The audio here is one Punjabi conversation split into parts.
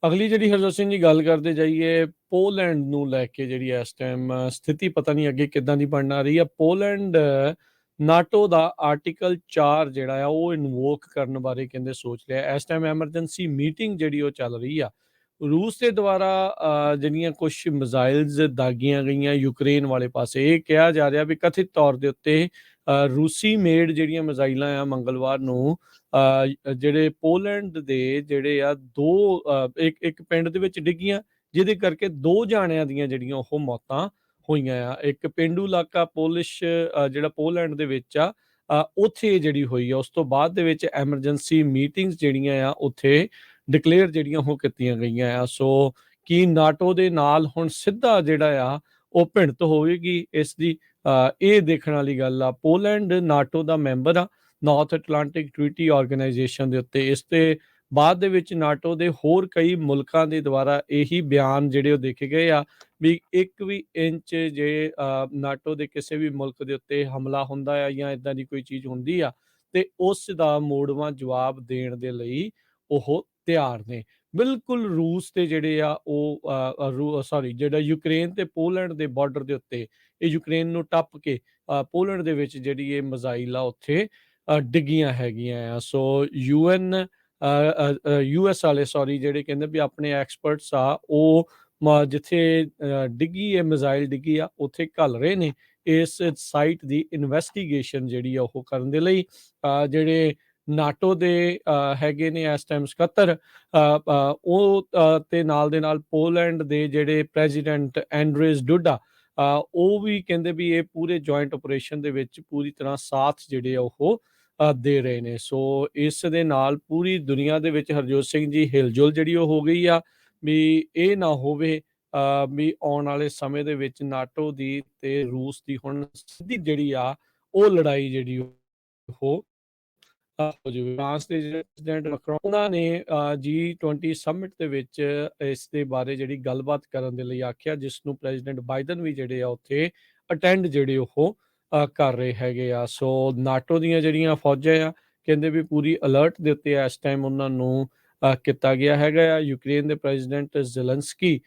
ਅਗਲੀ ਜਿਹੜੀ ਹਰਜੋਤ ਸਿੰਘ ਜੀ ਗੱਲ ਕਰਦੇ ਜਾਈਏ ਪੋਲੈਂਡ ਨੂੰ ਲੈ ਕੇ ਜਿਹੜੀ ਇਸ ਟਾਈਮ ਸਥਿਤੀ ਪਤਾ ਨਹੀਂ ਅੱਗੇ ਕਿੱਦਾਂ ਦੀ ਬਣਨ ਆ ਰਹੀ ਆ। ਪੋਲੈਂਡ ਨਾਟੋ ਦਾ ਆਰਟੀਕਲ 4 ਜਿਹੜਾ ਆ ਉਹ ਇਨਵੋਕ ਕਰਨ ਬਾਰੇ ਕਹਿੰਦੇ ਸੋਚ ਰਿਹਾ। ਇਸ ਟਾਈਮ ਐਮਰਜੈਂਸੀ ਮੀਟਿੰਗ ਜਿਹੜੀ ਉਹ ਚੱਲ ਰਹੀ ਆ। ਰੂਸ ਦੇ ਦੁਆਰਾ ਜਿਹੜੀਆਂ ਕੁਛ ਮਿਜ਼ਾਈਲਸ ਦਾਗੀਆਂ ਗਈਆਂ ਯੂਕਰੇਨ ਵਾਲੇ ਪਾਸੇ। ਇਹ ਕਿਹਾ ਜਾ ਰਿਹਾ ਵੀ ਕਥਿਤ ਤੌਰ ਦੇ ਉੱਤੇ ਰੂਸੀ ਮੇਡ ਜਿਹੜੀਆਂ ਮਿਜ਼ਾਈਲਾਂ ਆ ਮੰਗਲਵਾਰ ਨੂੰ ਜਿਹੜੇ ਪੋਲੈਂਡ ਦੇ ਜਿਹੜੇ ਆ ਇੱਕ ਪਿੰਡ ਦੇ ਵਿੱਚ ਡਿੱਗੀਆਂ, ਜਿਹਦੇ ਕਰਕੇ 2 ਜਾਣਿਆਂ ਦੀਆਂ ਜਿਹੜੀਆਂ ਉਹ ਮੌਤਾਂ ਹੋਈਆਂ ਆ। ਇੱਕ ਪੇਂਡੂ ਇਲਾਕਾ ਪੋਲਿਸ਼ ਜਿਹੜਾ ਪੋਲੈਂਡ ਦੇ ਵਿੱਚ ਆ, ਉੱਥੇ ਜਿਹੜੀ ਹੋਈ ਆ। ਉਸ ਤੋਂ ਬਾਅਦ ਦੇ ਵਿੱਚ ਐਮਰਜੈਂਸੀ ਮੀਟਿੰਗਸ ਜਿਹੜੀਆਂ ਆ ਉੱਥੇ ਡਿਕਲੇਅਰ ਜਿਹੜੀਆਂ ਉਹ ਕੀਤੀਆਂ ਗਈਆਂ ਆ। ਸੋ ਕੀ ਨਾਟੋ ਦੇ ਨਾਲ ਹੁਣ ਸਿੱਧਾ ਜਿਹੜਾ ਆ ਉਹ ਭਿੜਤ ਹੋਵੇਗੀ ਇਸ ਦੀ, ਇਹ ਦੇਖਣ ਵਾਲੀ ਗੱਲ ਆ। ਪੋਲੈਂਡ ਨਾਟੋ ਦਾ ਮੈਂਬਰ ਆ, ਨਾਰਥ ਅਟਲਾਂਟਿਕ ਟ੍ਰੀਟੀ ਆਰਗੇਨਾਈਜੇਸ਼ਨ ਦੇ ਉੱਤੇ। ਇਸ ਤੇ ਬਾਅਦ ਦੇ ਵਿੱਚ ਨਾਟੋ ਦੇ ਹੋਰ ਕਈ ਮੁਲਕਾਂ ਦੇ ਦੁਆਰਾ ਇਹੀ ਬਿਆਨ ਜਿਹੜੇ ਉਹ ਦੇਖੇ ਗਏ ਆ ਵੀ 1 ਵੀ ਇੰਚ ਜੇ ਨਾਟੋ ਦੇ ਕਿਸੇ ਵੀ ਮੁਲਕ ਦੇ ਉੱਤੇ ਹਮਲਾ ਹੁੰਦਾ ਆ ਜਾਂ ਇਦਾਂ ਦੀ ਕੋਈ ਚੀਜ਼ ਹੁੰਦੀ ਆ ਤੇ ਉਸ ਦਾ ਮੋੜਵਾਂ ਜਵਾਬ ਦੇਣ ਦੇ ਲਈ ਉਹ ਤਿਆਰ ਨੇ। ਬਿਲਕੁਲ ਰੂਸ ਤੇ ਜਿਹੜੇ ਆ ਉਹ ਜਿਹੜਾ ਯੂਕਰੇਨ ਤੇ ਪੋਲੈਂਡ ਦੇ ਬਾਰਡਰ ਦੇ ਉੱਤੇ, ਇਹ ਯੂਕਰੇਨ ਨੂੰ ਟੱਪ ਕੇ ਪੋਲੈਂਡ ਦੇ ਵਿੱਚ ਜਿਹੜੀ ਇਹ ਮਿਜ਼ਾਈਲ ਆ ਉੱਥੇ ਡਿੱਗੀਆਂ ਹੈਗੀਆਂ ਆ। ਸੋ ਯੂਐਸ ਵਾਲੇ ਜਿਹੜੇ ਕਹਿੰਦੇ ਵੀ ਆਪਣੇ ਐਕਸਪਰਟਸ ਆ ਉਹ ਜਿੱਥੇ ਡਿੱਗੀ ਇਹ ਮਿਜ਼ਾਈਲ ਡਿੱਗੀ ਆ ਉੱਥੇ ਘੱਲ ਰਹੇ ਨੇ ਇਸ ਸਾਈਟ ਦੀ ਇਨਵੈਸਟੀਗੇਸ਼ਨ ਜਿਹੜੀ ਆ ਉਹ ਕਰਨ ਦੇ ਲਈ। ਜਿਹੜੇ ਨਾਟੋ ਦੇ ਹੈਗੇ ਨੇ ਇਸ ਟਾਈਮ ਸਕੱਤਰ, ਉਹ ਤੇ ਨਾਲ ਦੇ ਨਾਲ ਪੋਲੈਂਡ ਦੇ ਜਿਹੜੇ ਪ੍ਰੈਜ਼ੀਡੈਂਟ ਐਂਡਰੇਜ਼ ਡੁਡਾ, ਉਹ ਵੀ ਕਹਿੰਦੇ ਵੀ ਇਹ ਪੂਰੇ ਜੁਆਇੰਟ ਆਪਰੇਸ਼ਨ ਦੇ ਵਿੱਚ ਪੂਰੀ ਤਰ੍ਹਾਂ ਸਾਥ ਜਿਹੜੇ ਆ ਉਹ ਦੇ ਰਹੇ ਨੇ। ਸੋ ਇਸ ਦੇ ਨਾਲ ਪੂਰੀ ਦੁਨੀਆ ਦੇ ਵਿੱਚ ਹਰਜੋਤ ਸਿੰਘ ਜੀ ਹਿਲਜੁਲ ਜਿਹੜੀ ਉਹ ਹੋ ਗਈ ਆ ਵੀ ਇਹ ਨਾ ਹੋਵੇ ਵੀ ਆਉਣ ਵਾਲੇ ਸਮੇਂ ਦੇ ਵਿੱਚ ਨਾਟੋ ਦੀ ਤੇ ਰੂਸ ਦੀ ਹੁਣ ਸਿੱਧੀ ਜਿਹੜੀ ਆ ਉਹ ਲੜਾਈ ਜਿਹੜੀ ਉਹ ਹੋ ਜਾਵੇ। ਫਰਾਂਸ ਦੇ ਜਿਹੜੇ ਪ੍ਰੈਜ਼ੀਡੈਂਟ ਮੈਕਰੋਨ ਉਹਨਾਂ ਨੇ G20 ਸਮਿਟ ਦੇ ਵਿੱਚ ਇਸ ਦੇ ਬਾਰੇ ਜਿਹੜੀ ਗੱਲਬਾਤ ਕਰਨ ਦੇ ਲਈ ਆਖਿਆ, ਜਿਸ ਨੂੰ ਪ੍ਰੈਜ਼ੀਡੈਂਟ ਬਾਈਡਨ ਵੀ ਜਿਹੜੇ ਆ ਉੱਥੇ ਅਟੈਂਡ ਜਿਹੜੇ ਉਹ ਕਰ ਰਹੇ ਹੈਗੇ ਆ। ਸੋ ਨਾਟੋ ਦੀਆਂ ਜਿਹੜੀਆਂ ਫੌਜਾਂ ਆ ਕਹਿੰਦੇ ਵੀ ਪੂਰੀ ਅਲਰਟ ਦੇ ਉੱਤੇ ਇਸ ਟਾਈਮ ਉਹਨਾਂ ਨੂੰ ਕੀਤਾ ਗਿਆ ਹੈਗਾ ਆ। ਯੂਕਰੇਨ ਦੇ ਪ੍ਰੈਜ਼ੀਡੈਂਟ ਜ਼ੈਲੈਂਸਕੀ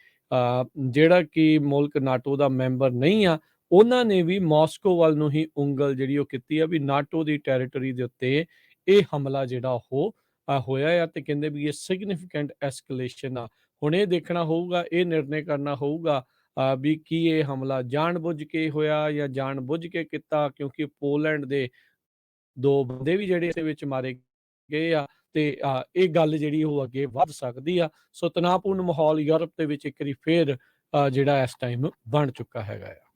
ਜਿਹੜਾ ਕਿ ਮੁਲਕ ਨਾਟੋ ਦਾ ਮੈਂਬਰ ਨਹੀਂ ਆ, ਉਹਨਾਂ ਨੇ ਵੀ ਮਾਸਕੋ ਵੱਲ ਨੂੰ ਹੀ ਉਂਗਲ ਜਿਹੜੀ ਉਹ ਕੀਤੀ ਆ ਵੀ ਨਾਟੋ ਦੀ ਟੈਰੀਟਰੀ ਦੇ ਉੱਤੇ ਇਹ ਹਮਲਾ ਜਿਹੜਾ ਉਹ ਹੋਇਆ ਆ ਤੇ ਕਹਿੰਦੇ ਵੀ ਇਹ ਸਿਗਨੀਫੀਕੈਂਟ ਐਸਕੇਲੇਸ਼ਨ ਆ। ਹੁਣ ਇਹ ਦੇਖਣਾ ਹੋਊਗਾ, ਇਹ ਨਿਰਣੇ ਕਰਨਾ ਹੋਊਗਾ ਵੀ ਕੀ ਇਹ ਹਮਲਾ ਜਾਣਬੁੱਝ ਕੇ ਹੋਇਆ ਜਾਂ ਜਾਣਬੁੱਝ ਕੇ ਕੀਤਾ, ਕਿਉਂਕਿ ਪੋਲੈਂਡ ਦੇ 2 ਬੰਦੇ ਵੀ ਜਿਹੜੇ ਇਹਦੇ ਵਿੱਚ ਮਾਰੇ ਗਏ ਆ ਤੇ ਇਹ ਗੱਲ ਜਿਹੜੀ ਉਹ ਅੱਗੇ ਵੱਧ ਸਕਦੀ ਆ। ਸੋ ਤਣਾਅਪੂਰਨ ਮਾਹੌਲ ਯੂਰਪ ਦੇ ਵਿੱਚ ਇੱਕ ਵਾਰੀ ਫੇਰ ਜਿਹੜਾ ਇਸ ਟਾਈਮ ਬਣ ਚੁੱਕਾ ਹੈਗਾ ਆ।